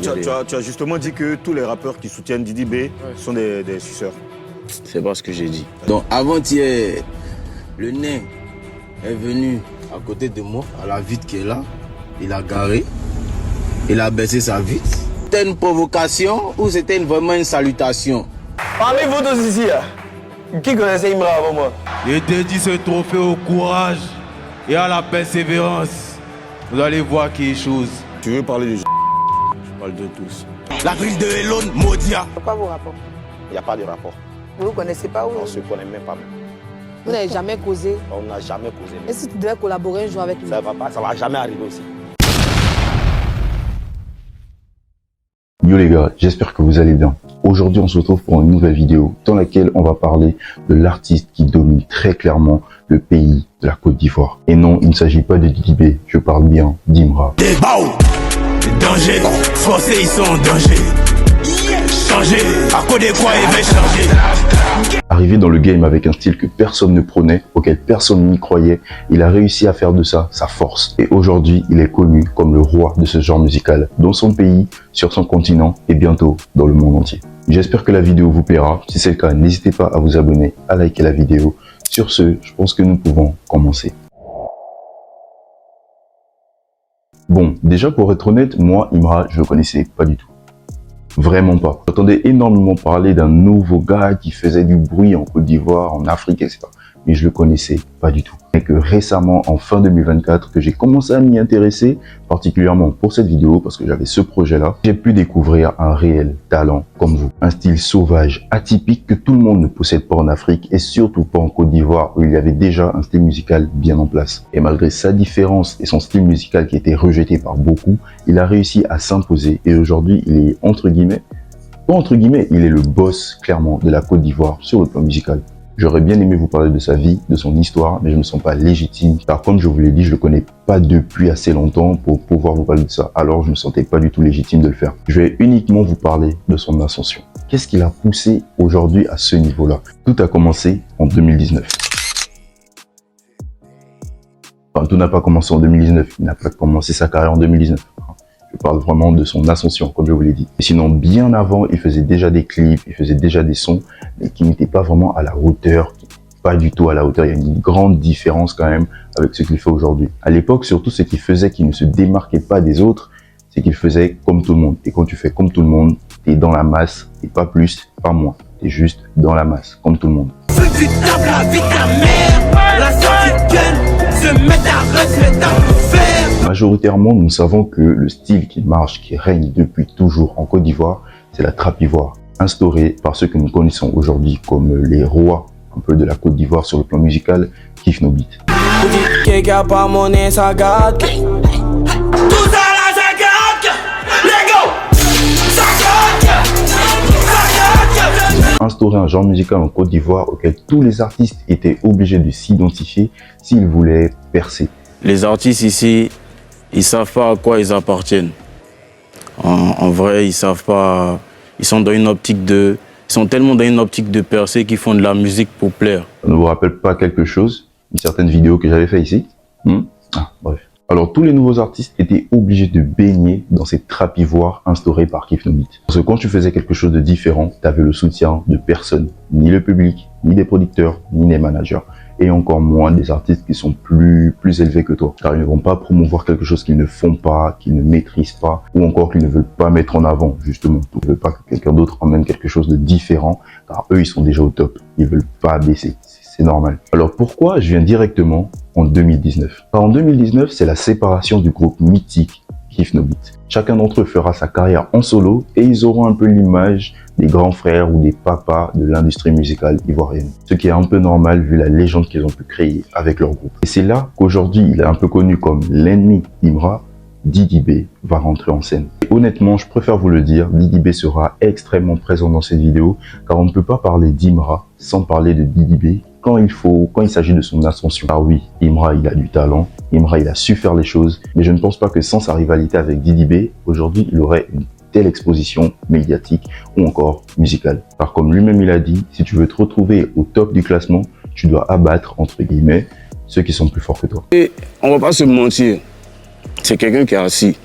Tu as justement dit que tous les rappeurs qui soutiennent Didi B sont des suceurs. C'est pas ce que j'ai dit. Donc avant-hier, le nain est venu à côté de moi, à la vitre qui est là. Il a garé, il a baissé sa vitre. C'était une provocation ou c'était vraiment une salutation? Parmi vous tous ici, qui connaissait Imra avant moi? Je dédie ce trophée au courage et à la persévérance. Vous allez voir quelque chose. Tu veux parler de parle de tous. La ville de Elon, Modia. C'est quoi vos rapports? Il n'y a pas de rapport. Vous ne connaissez pas où? On ne se connaît même pas. Vous n'avez jamais causé? On n'a jamais causé. Et si tu devais collaborer un jour avec lui? Ça va pas, ça va jamais arriver aussi. Yo les gars, j'espère que vous allez bien. Aujourd'hui, on se retrouve pour une nouvelle vidéo dans laquelle on va parler de l'artiste qui domine très clairement le pays de la Côte d'Ivoire. Et non, il ne s'agit pas de Didi B, je parle bien d'Imra. Danger, forcés ils sont en danger. Changer, à quoi des quoi il va changer. Arrivé dans le game avec un style que personne ne prônait, auquel personne n'y croyait, il a réussi à faire de ça sa force. Et aujourd'hui, il est connu comme le roi de ce genre musical, dans son pays, sur son continent et bientôt dans le monde entier. J'espère que la vidéo vous plaira. Si c'est le cas, n'hésitez pas à vous abonner, à liker la vidéo. Sur ce, je pense que nous pouvons commencer. Bon, déjà pour être honnête, moi, Imra, je le connaissais pas du tout. Vraiment pas. J'entendais énormément parler d'un nouveau gars qui faisait du bruit en Côte d'Ivoire, en Afrique, etc. Mais je le connaissais pas du tout. Et que récemment, en fin 2024, que j'ai commencé à m'y intéresser, particulièrement pour cette vidéo, parce que j'avais ce projet-là, j'ai pu découvrir un réel talent comme vous. Un style sauvage, atypique, que tout le monde ne possède pas en Afrique, et surtout pas en Côte d'Ivoire, où il y avait déjà un style musical bien en place. Et malgré sa différence et son style musical qui était rejeté par beaucoup, il a réussi à s'imposer, et aujourd'hui, il est entre guillemets, il est le boss, clairement, de la Côte d'Ivoire sur le plan musical. J'aurais bien aimé vous parler de sa vie, de son histoire, mais je ne me sens pas légitime. Car comme je vous l'ai dit, je le connais pas depuis assez longtemps pour pouvoir vous parler de ça. Alors je ne me sentais pas du tout légitime de le faire. Je vais uniquement vous parler de son ascension. Qu'est-ce qui l'a poussé aujourd'hui à ce niveau-là? Tout a commencé en 2019. Enfin, tout n'a pas commencé en 2019. Il n'a pas commencé sa carrière en 2019. Je parle vraiment de son ascension, comme je vous l'ai dit. Et sinon, bien avant, il faisait déjà des clips, il faisait déjà des sons, mais qui n'étaient pas vraiment à la hauteur, pas du tout à la hauteur. Il y a une grande différence quand même avec ce qu'il fait aujourd'hui. À l'époque, surtout, ce qu'il faisait qui ne se démarquait pas des autres, c'est qu'il faisait comme tout le monde. Et quand tu fais comme tout le monde, t'es dans la masse, et pas plus, pas moins. T'es juste dans la masse, comme tout le monde. Majoritairement, nous savons que le style qui marche, qui règne depuis toujours en Côte d'Ivoire, c'est la trappe ivoire, instaurée par ceux que nous connaissons aujourd'hui comme les rois un peu de la Côte d'Ivoire sur le plan musical, Kif No Beat. Instaurer un genre musical en Côte d'Ivoire auquel tous les artistes étaient obligés de s'identifier s'ils voulaient percer. Les artistes ici, ils savent pas à quoi ils appartiennent. En vrai, ils savent pas. Ils sont dans une optique de. Ils sont tellement dans une optique de percer qu'ils font de la musique pour plaire. Ça ne vous rappelle pas quelque chose? Une certaine vidéo que j'avais fait ici? Bref. Alors, tous les nouveaux artistes étaient obligés de baigner dans ces trappes ivoires instaurées par Kif No Beat. Parce que quand tu faisais quelque chose de différent, tu avais le soutien de personne, ni le public, ni des producteurs, ni des managers. Et encore moins des artistes qui sont plus élevés que toi. Car ils ne vont pas promouvoir quelque chose qu'ils ne font pas, qu'ils ne maîtrisent pas, ou encore qu'ils ne veulent pas mettre en avant, justement. Ils ne veulent pas que quelqu'un d'autre emmène quelque chose de différent, car eux, ils sont déjà au top. Ils ne veulent pas baisser. C'est normal. Alors pourquoi je viens directement en 2019? Car en 2019, c'est la séparation du groupe mythique Kif No Beat. Chacun d'entre eux fera sa carrière en solo et ils auront un peu l'image des grands frères ou des papas de l'industrie musicale ivoirienne. Ce qui est un peu normal vu la légende qu'ils ont pu créer avec leur groupe. Et c'est là qu'aujourd'hui, il est un peu connu comme l'ennemi d'Imra, Didi B va rentrer en scène. Et honnêtement, je préfère vous le dire, Didi B sera extrêmement présent dans cette vidéo car on ne peut pas parler d'Imra sans parler de Didi B quand il s'agit de son ascension. Ah oui, Imra, il a du talent, Imra, il a su faire les choses, mais je ne pense pas que sans sa rivalité avec Didi B, aujourd'hui, il aurait une telle exposition médiatique ou encore musicale. Car comme lui-même il a dit, si tu veux te retrouver au top du classement, tu dois abattre, entre guillemets, ceux qui sont plus forts que toi. Et on va pas se mentir, c'est quelqu'un qui est assis.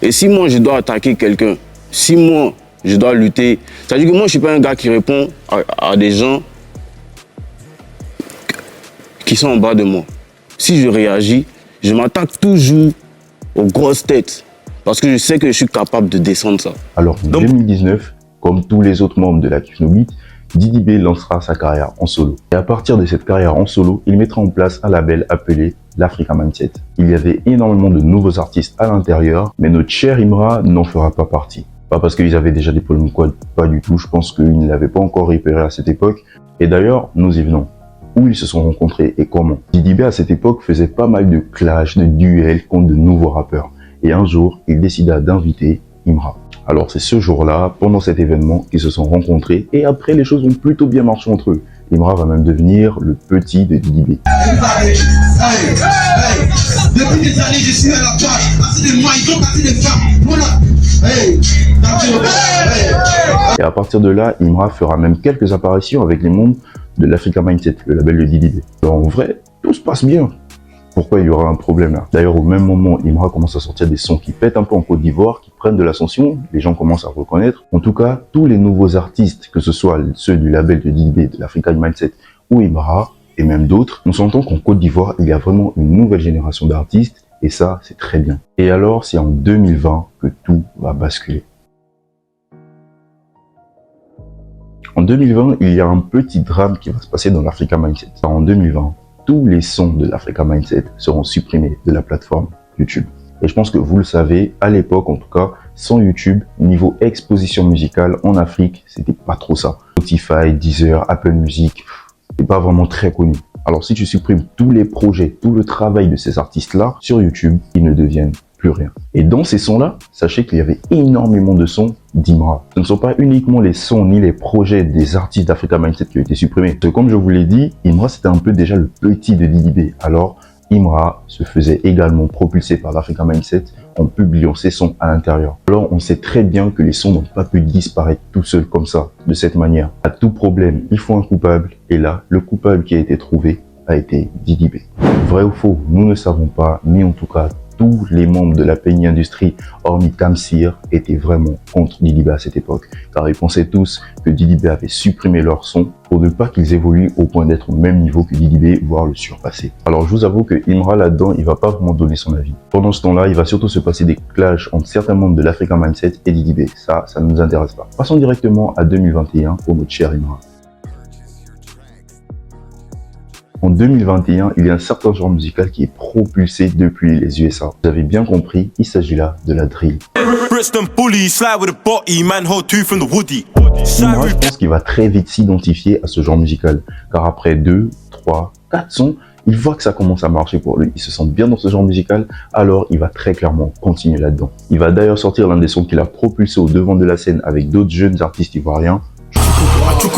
Et si moi, je dois attaquer quelqu'un, si moi, je dois lutter, c'est-à-dire que moi, je ne suis pas un gars qui répond à des gens qui sont en bas de moi. Si je réagis, je m'attaque toujours aux grosses têtes parce que je sais que je suis capable de descendre ça. Alors, en 2019, comme tous les autres membres de la Kif No Beat, Didi B lancera sa carrière en solo. Et à partir de cette carrière en solo, il mettra en place un label appelé l'Africa Mindset. Il y avait énormément de nouveaux artistes à l'intérieur, mais notre cher Imra n'en fera pas partie. Pas parce qu'ils avaient déjà des problèmes quoi, pas du tout, je pense qu'ils ne l'avaient pas encore repéré à cette époque. Et d'ailleurs, nous y venons. Où ils se sont rencontrés et comment. Didi B à cette époque faisait pas mal de clashs, de duels contre de nouveaux rappeurs. Et un jour, il décida d'inviter Imra. Alors c'est ce jour-là, pendant cet événement, qu'ils se sont rencontrés et après les choses ont plutôt bien marché entre eux. Imra va même devenir le petit de Didi B. Depuis des années, je suis à la page. Assez de moi, ils ont passé des femmes. Voilà. Et à partir de là, Imra fera même quelques apparitions avec les membres de l'Africa Mindset, le label de Didi B. Alors en vrai, tout se passe bien. Pourquoi il y aura un problème là? D'ailleurs, au même moment, Imra commence à sortir des sons qui pètent un peu en Côte d'Ivoire, qui prennent de l'ascension, les gens commencent à reconnaître. En tout cas, tous les nouveaux artistes, que ce soit ceux du label de Didi B, de l'Africa Mindset ou Imra, et même d'autres, on s'entend qu'en Côte d'Ivoire, il y a vraiment une nouvelle génération d'artistes, et ça, c'est très bien. Et alors, c'est en 2020 que tout va basculer. En 2020, il y a un petit drame qui va se passer dans l'Africa Mindset. En 2020, tous les sons de l'Africa Mindset seront supprimés de la plateforme YouTube. Et je pense que vous le savez, à l'époque en tout cas, sans YouTube, niveau exposition musicale en Afrique, c'était pas trop ça. Spotify, Deezer, Apple Music, c'est pas vraiment très connu. Alors si tu supprimes tous les projets, tout le travail de ces artistes-là sur YouTube, ils ne deviennent plus rien. Et dans ces sons-là, sachez qu'il y avait énormément de sons d'Imra. Ce ne sont pas uniquement les sons ni les projets des artistes d'Africa Mindset qui ont été supprimés. Parce que comme je vous l'ai dit, Imra c'était un peu déjà le petit de Didi B. Alors Imra se faisait également propulser par l'Africa Mindset en publiant ses sons à l'intérieur. Alors on sait très bien que les sons n'ont pas pu disparaître tout seuls comme ça, de cette manière. À tout problème, il faut un coupable. Et là, le coupable qui a été trouvé a été Didi B. Vrai ou faux, nous ne savons pas, mais en tout cas, tous les membres de la Penny Industry, hormis Tamsir, étaient vraiment contre Didi B à cette époque, car ils pensaient tous que Didi B avait supprimé leur son pour ne pas qu'ils évoluent au point d'être au même niveau que Didi B, voire le surpasser. Alors je vous avoue que Imra là-dedans, il va pas vraiment donner son avis. Pendant ce temps-là, il va surtout se passer des clashs entre certains membres de l'Africa Mindset et Didi B. Ça ne nous intéresse pas. Passons directement à 2021 pour notre cher Imra. En 2021, il y a un certain genre musical qui est propulsé depuis les USA. Vous avez bien compris, il s'agit là de la drill. Imra, je pense qu'il va très vite s'identifier à ce genre musical, car après 2, 3, 4 sons, il voit que ça commence à marcher pour lui. Il se sent bien dans ce genre musical, alors il va très clairement continuer là-dedans. Il va d'ailleurs sortir l'un des sons qu'il a propulsé au devant de la scène avec d'autres jeunes artistes ivoiriens. C'est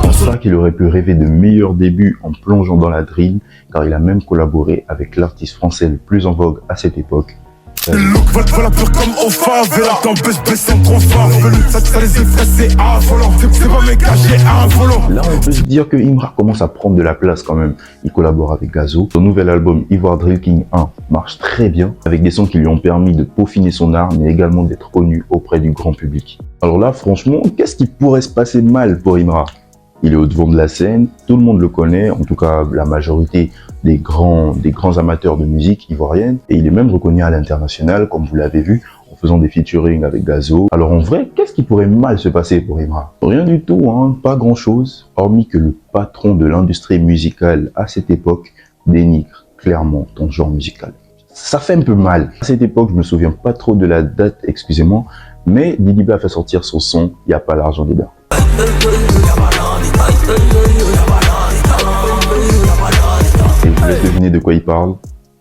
pour ça qu'il aurait pu rêver de meilleurs débuts en plongeant dans la drill, car il a même collaboré avec l'artiste français le plus en vogue à cette époque. Là, on peut se dire que Imra commence à prendre de la place quand même. Il collabore avec Gazo. Son nouvel album Ivoire Drill King 1 marche très bien, avec des sons qui lui ont permis de peaufiner son art, mais également d'être connu auprès du grand public. Alors là, franchement, qu'est-ce qui pourrait se passer mal pour Imra? Il est au devant de la scène, tout le monde le connaît, en tout cas la majorité des grands amateurs de musique ivoirienne, et il est même reconnu à l'international, comme vous l'avez vu, en faisant des featuring avec Gazo. Alors en vrai, qu'est-ce qui pourrait mal se passer pour Imra? Rien du tout, hein, pas grand-chose, hormis que le patron de l'industrie musicale à cette époque dénigre clairement ton genre musical. Ça fait un peu mal. À cette époque, je me souviens pas trop de la date, excusez-moi, mais Didi B a fait sortir son son « Y a pas l'argent des bains ». Et je vous laisse deviner de quoi il parle.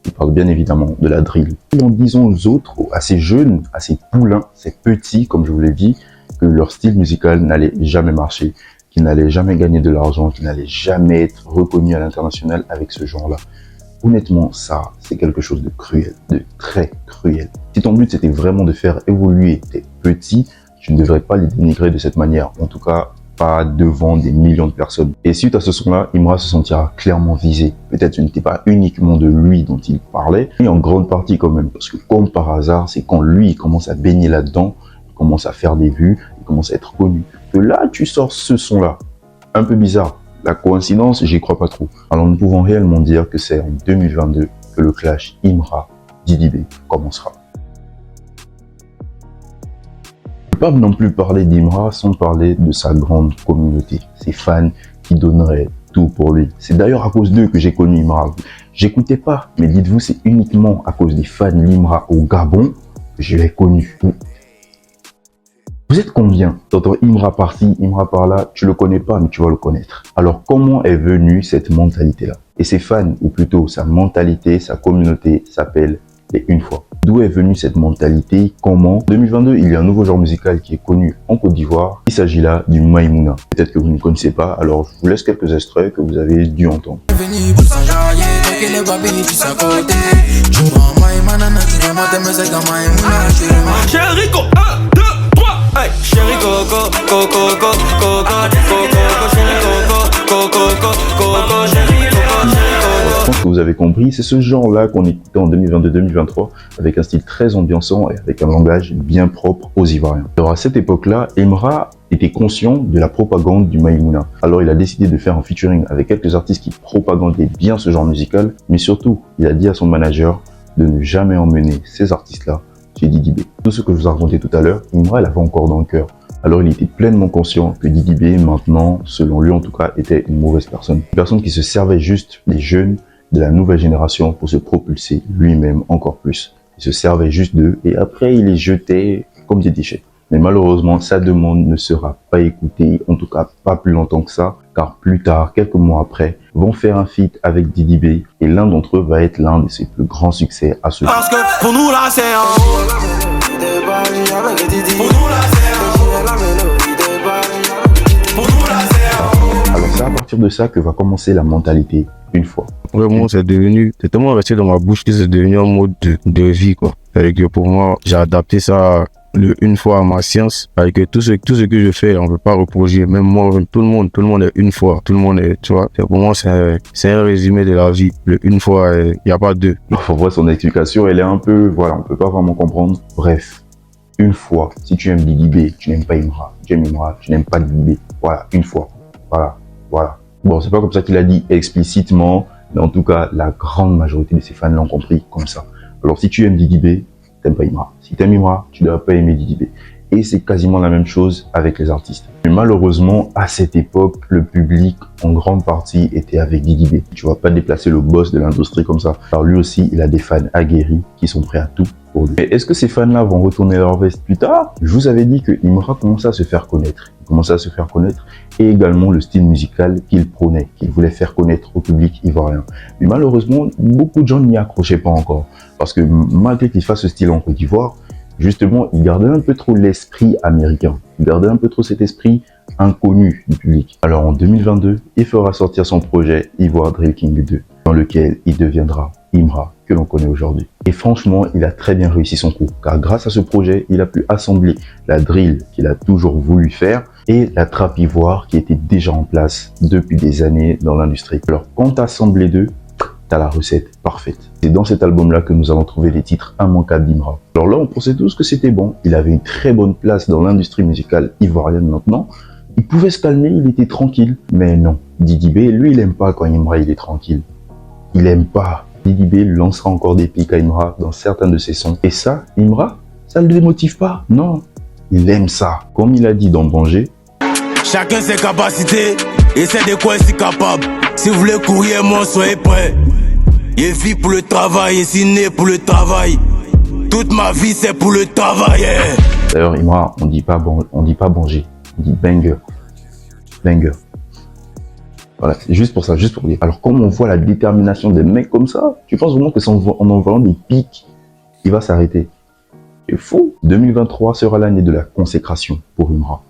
Il parle bien évidemment de la drill. Et en disant aux autres, à ces jeunes, à ces poulains, ces petits, comme je vous l'ai dit, que leur style musical n'allait jamais marcher, qu'ils n'allaient jamais gagner de l'argent, qu'ils n'allaient jamais être reconnus à l'international avec ce genre-là. Honnêtement, ça, c'est quelque chose de cruel, de très cruel. Si ton but, c'était vraiment de faire évoluer tes petits, tu ne devrais pas les dénigrer de cette manière. En tout cas, pas devant des millions de personnes. Et suite à ce son-là, Imra se sentira clairement visé. Peut-être ce n'était pas uniquement de lui dont il parlait, mais en grande partie quand même. Parce que comme par hasard, c'est quand lui il commence à baigner là-dedans, il commence à faire des vues, il commence à être connu. Que là, tu sors ce son-là. Un peu bizarre. La coïncidence, j'y crois pas trop. Alors nous pouvons réellement dire que c'est en 2022 que le clash Imra-Didi B commencera. Je ne peux pas non plus parler d'Imra sans parler de sa grande communauté, ses fans qui donneraient tout pour lui. C'est d'ailleurs à cause d'eux que j'ai connu Imra. J'écoutais pas, mais dites-vous, c'est uniquement à cause des fans d'Imra au Gabon que je l'ai connu. Vous êtes combien? T'entends Imra par-ci, Imra par-là, tu le connais pas, mais tu vas le connaître. Alors comment est venue cette mentalité-là? Et ses fans, ou plutôt sa mentalité, sa communauté, s'appelle les Une Fois. D'où est venue cette mentalité? Comment? En 2022, il y a un nouveau genre musical qui est connu en Côte d'Ivoire. Il s'agit là du Maïmouna. Peut-être que vous ne connaissez pas, alors je vous laisse quelques extraits que vous avez dû entendre. Hey, chérie coco, coco, coco, coco, coco, chérie coco, coco, coco, chérie coco, Je pense que vous avez compris, c'est ce genre-là qu'on écoutait en 2022-2023 avec un style très ambiançant et avec un langage bien propre aux Ivoiriens. Alors à cette époque-là, Imra était conscient de la propagande du Maïmouna. Alors il a décidé de faire un featuring avec quelques artistes qui propagandaient bien ce genre musical, mais surtout, il a dit à son manager de ne jamais emmener ces artistes-là chez Didi B. Tout ce que je vous ai raconté tout à l'heure, Imra l'avait encore dans le cœur. Alors il était pleinement conscient que Didi B, maintenant, selon lui en tout cas, était une mauvaise personne. Une personne qui se servait juste des jeunes de la nouvelle génération pour se propulser lui-même encore plus. Il se servait juste d'eux et après il les jetait comme des déchets. Mais malheureusement, sa demande ne sera pas écoutée, en tout cas pas plus longtemps que ça, car plus tard, quelques mois après, vont faire un feat avec Didi B et l'un d'entre eux va être l'un de ses plus grands succès à ce jour. parce que pour nous là c'est un Alors c'est à partir de ça que va commencer la mentalité Une Fois. Vraiment, c'est tellement resté dans ma bouche que c'est devenu un mode de vie, quoi. Avec que pour moi, j'ai adapté ça une fois à ma science. Avec que tout ce que je fais, on ne peut pas reproduire. Même moi, tout le monde est une fois. Tout le monde est, tu vois. Pour moi, c'est un résumé de la vie. Une fois, il n'y a pas deux. On voit son explication, elle est un peu, voilà, on peut pas vraiment comprendre. Bref, une fois, si tu aimes Didi B, tu n'aimes pas Imra. Tu aimes Imra, tu n'aimes pas Didi B. Voilà, une fois. Voilà. Bon, c'est pas comme ça qu'il a dit explicitement, mais en tout cas, la grande majorité de ses fans l'ont compris comme ça. Alors, si tu aimes Didi B, t'aimes pas Imra. Si t'aimes Imra, tu dois pas aimer Didi B. Et c'est quasiment la même chose avec les artistes. Mais malheureusement, à cette époque, le public, en grande partie, était avec Didi B. Tu vas pas déplacer le boss de l'industrie comme ça. Alors lui aussi, il a des fans aguerris qui sont prêts à tout pour lui. Mais est-ce que ces fans-là vont retourner leur veste plus tard? Je vous avais dit que Imra commençait à se faire connaître. Il commençait à se faire connaître et également le style musical qu'il prônait, qu'il voulait faire connaître au public ivoirien. Mais malheureusement, beaucoup de gens n'y accrochaient pas encore. Parce que malgré qu'il fasse ce style en Côte d'Ivoire, justement, il gardait un peu trop l'esprit américain. Il gardait un peu trop cet esprit inconnu du public. Alors en 2022, il fera sortir son projet Ivoire Drill King 2, dans lequel il deviendra Imra, que l'on connaît aujourd'hui. Et franchement, il a très bien réussi son coup, car grâce à ce projet, il a pu assembler la drill qu'il a toujours voulu faire et la trap ivoire qui était déjà en place depuis des années dans l'industrie. Alors quand tu assembles les deux, t'as la recette parfaite. C'est dans cet album-là que nous allons trouver les titres immanquables d'Imra. Alors là, on pensait tous que c'était bon. Il avait une très bonne place dans l'industrie musicale ivoirienne maintenant. Il pouvait se calmer, il était tranquille. Mais non, Didi B, lui, il aime pas quand Imra il est tranquille. Il aime pas. Didi B lancera encore des pics à Imra dans certains de ses sons. Et ça, Imra, ça ne le démotive pas. Non, il aime ça. Comme il a dit dans Banger, chacun ses capacités et c'est de quoi il est capable. Si vous voulez courir, moi, soyez prêts. Je vis pour le travail, je suis né pour le travail. Toute ma vie, c'est pour le travail. D'ailleurs, Imra, on dit pas Banger, on dit Banger. Banger. Voilà, c'est juste pour ça, juste pour dire. Alors, comme on voit la détermination des mecs comme ça, tu penses vraiment que c'est en envoyant des pics, il va s'arrêter? C'est fou. 2023 sera l'année de la consécration pour Imra.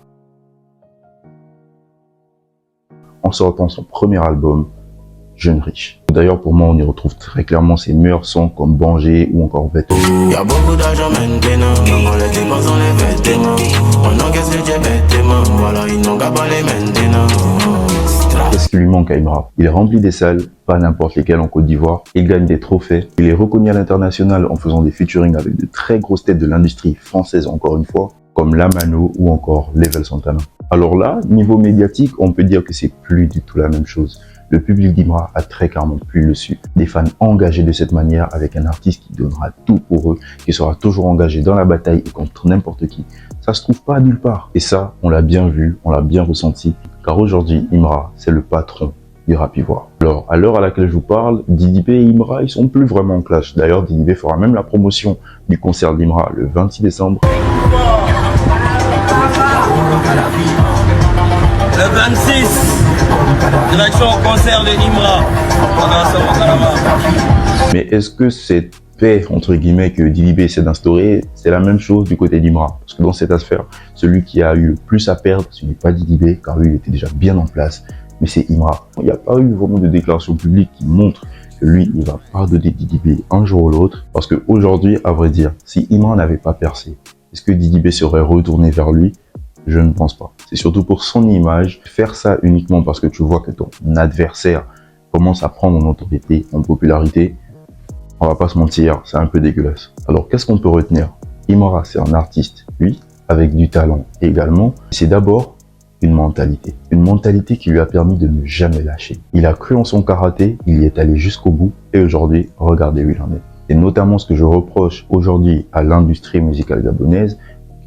En sortant son premier album, Jeune Riche. D'ailleurs, pour moi, on y retrouve très clairement ses meilleurs sons comme Banger ou encore Veto. Y a beaucoup d'argent maintenant, on les dépense dans les vêtements. On encaisse les bêtement, Qu'est-ce qui lui manque à Imra? Il remplit des salles, pas n'importe lesquelles en Côte d'Ivoire. Il gagne des trophées. Il est reconnu à l'international en faisant des featuring avec de très grosses têtes de l'industrie française, encore une fois, comme Lamano ou encore Level Santana. Alors là, niveau médiatique, on peut dire que c'est plus du tout la même chose. Le public d'Imra a très clairement plus le su. Des fans engagés de cette manière avec un artiste qui donnera tout pour eux, qui sera toujours engagé dans la bataille et contre n'importe qui. Ça se trouve pas nulle part. Et ça, on l'a bien vu, on l'a bien ressenti. Car aujourd'hui, Imra, c'est le patron du rap ivoire. Alors, à l'heure à laquelle je vous parle, Didi B et Imra, ils sont plus vraiment en clash. D'ailleurs, Didi B fera même la promotion du concert d'Imra le 26 décembre. Le 26, direction au concert de Imra. Mais est-ce que cette paix, entre guillemets, que Didi B essaie d'instaurer, c'est la même chose du côté d'Imra? Parce que dans cette affaire, celui qui a eu le plus à perdre, ce n'est pas Didi B, car lui, il était déjà bien en place, mais c'est Imra. Il n'y a pas eu vraiment de déclaration publique qui montre que lui, il va pardonner Didi B un jour ou l'autre. Parce qu'aujourd'hui, à vrai dire, si Imra n'avait pas percé, est-ce que Didi B serait retourné vers lui? Je ne pense pas. C'est surtout pour son image. Faire ça uniquement parce que tu vois que ton adversaire commence à prendre en autorité, en popularité, on va pas se mentir, c'est un peu dégueulasse. Alors qu'est-ce qu'on peut retenir? Imra, c'est un artiste, lui, avec du talent également. C'est d'abord une mentalité qui lui a permis de ne jamais lâcher. Il a cru en son karaté, il y est allé jusqu'au bout et aujourd'hui, regardez où il en est. C'est notamment ce que je reproche aujourd'hui à l'industrie musicale gabonaise,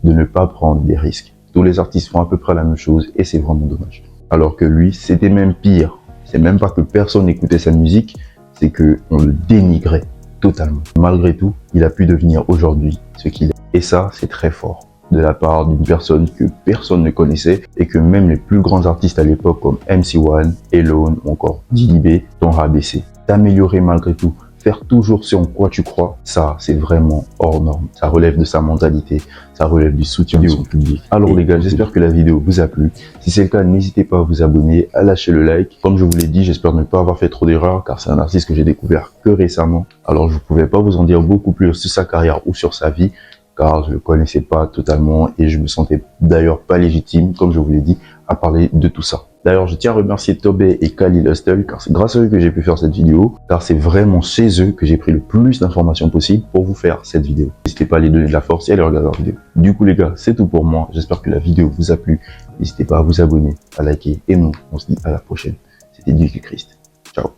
de ne pas prendre des risques. Tous les artistes font à peu près la même chose et c'est vraiment dommage. Alors que lui, c'était même pire. C'est même pas que personne n'écoutait sa musique, c'est que on le dénigrait totalement. Malgré tout, il a pu devenir aujourd'hui ce qu'il est. Et ça, c'est très fort de la part d'une personne que personne ne connaissait et que même les plus grands artistes à l'époque comme MC1, Elone ou encore Didi B t'ont rabaissé. T'améliorer malgré tout, faire toujours ce en quoi tu crois, ça c'est vraiment hors norme. Ça relève de sa mentalité, ça relève du soutien de son public. Alors les gars, j'espère que la vidéo vous a plu. Si c'est le cas, n'hésitez pas à vous abonner, à lâcher le like. Comme je vous l'ai dit, j'espère ne pas avoir fait trop d'erreurs car c'est un artiste que j'ai découvert que récemment. Alors je ne pouvais pas vous en dire beaucoup plus sur sa carrière ou sur sa vie car je ne le connaissais pas totalement et je me sentais d'ailleurs pas légitime, comme je vous l'ai dit, à parler de tout ça. D'ailleurs, je tiens à remercier Tobey et Khalil Hustle car c'est grâce à eux que j'ai pu faire cette vidéo, car c'est vraiment chez eux que j'ai pris le plus d'informations possible pour vous faire cette vidéo. N'hésitez pas à les donner de la force et à aller regarder leur vidéo. Du coup les gars, c'est tout pour moi. J'espère que la vidéo vous a plu. N'hésitez pas à vous abonner, à liker et nous, on se dit à la prochaine. C'était Dieu Christ. Ciao.